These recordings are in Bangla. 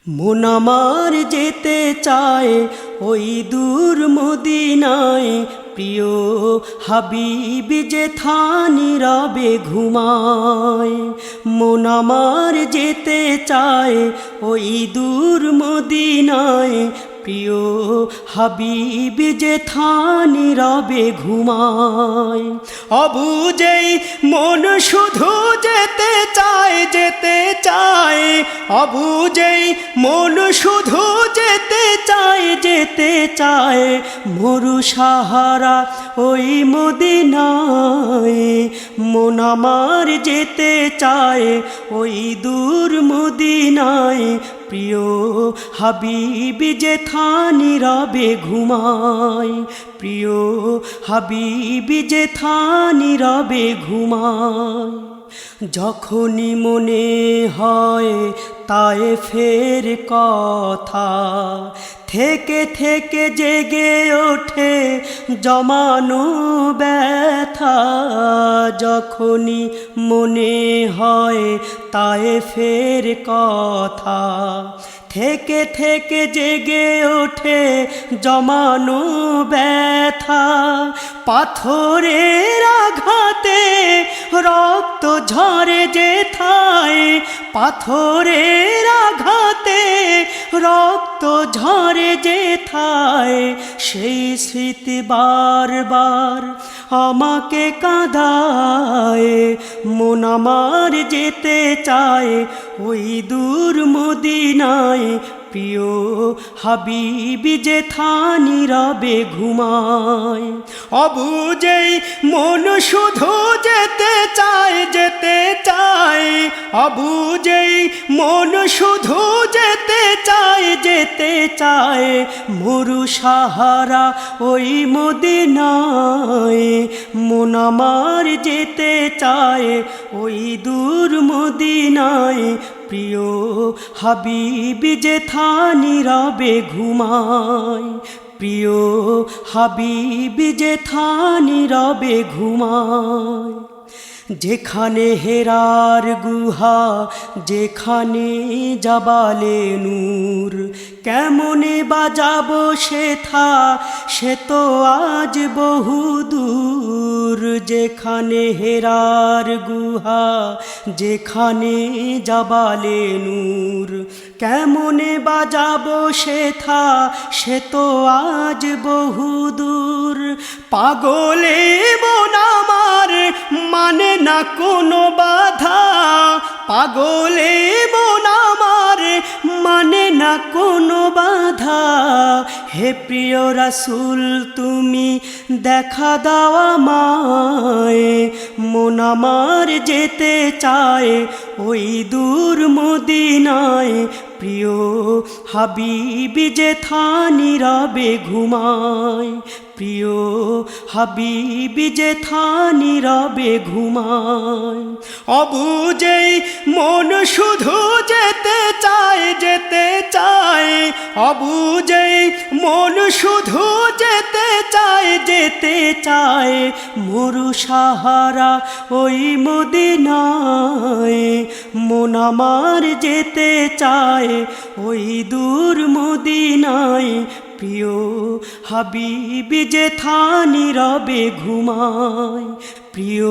মন আমার যেতে চায় ওই দূর মদিনায়, প্রিয় হাবিব যেথা নীরবে ঘুমায়। মন আমার যেতে চায় ওই দূর মদিনায়, প্রিয় হাবিব যেথা নীরবে ঘুমায়। অবুঝেই মন শুধু যেতে চায়, যেতে চায়। অবুঝেই মন শুধু যেতে চায়, যেতে চায়। মরু সাহারা ওই মদিনায়, মন আমার যেতে চায় ওই দূর মদিনায়, প্রিয় হাবিব যেথা নীরবে ঘুমায়। প্রিয় হাবিব যেথা নীরবে ঘুমায়। যখনই মনে হয় তায়েফের কথা, থেকে থেকে জেগে ওঠে জমানো ব্যথা। যখনই মনে হয় তায়েফের কথা, থেকে থেকে জেগে ওঠে জমানো ব্যথা। পাথরের আঘাতে রক্ত ঝরে যেথায়, পাথরের আঘাতে রক্ত ঝরে যেথায়। সেই স্মৃতি বারবার আমাকে কাঁদায়। মন আমার যেতে চায় ওই দূর মদিনায়, প্রিয় হাবিব যেথা নীরবে ঘুমায়। অবুঝেই মন শুধু যেতে চায়, যেতে চায়। অবুঝেই মন শুধু যেতে চায়, যেতে চায়। মরু সাহারা ওই মদিনায়, মন আমার যেতে চায় ওই দূর মদিনায়, প্রিয় হাবিব যেথা নীরবে ঘুমায়। প্রিয় হাবিব যেথা নীরবে ঘুমায়। যেখানে হেরার গুহা, যেখানে জাবালে নূর, কেমনে বাজাবো সেথা, সে তো আজ বহুদূর। যেখানে হেরার গুহা, যেখানে জাবালে নূর, কেমনে বাজাবো সেথা, সে তো আজ বহুদূর। পাগলে মন আমার মানে না কোনো বাধা, পাগলে মন আমার মানে না কোনো বাধা। হে প্রিয় রাসূল তুমি দেখা দাও আমায়, মন আমার যেতে চায় ওই দূর মদিনায়, প্রিয় হাবিব যেথা নীরবে ঘুমায়। প্রিয় হাবিব যেথা নীরবে ঘুমায়। অবুঝেই মন শুধু যেতে চায়, যেতে চায়। অবুঝেই মন শুধু যেতে চায়, যেতে চায়। মরু সাহারা ওই মদিনায়, মন আমার যেতে চায় ওই দূর মদিনায়, প্রিয় হাবিব যেথা নীরবে ঘুমায়। প্রিয়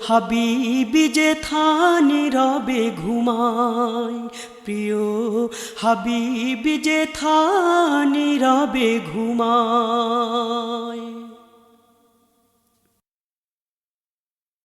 হাবিব যেথা নীরবে ঘুমায়। প্রিয় হাবিব যেথা নীরবে ঘুমায়।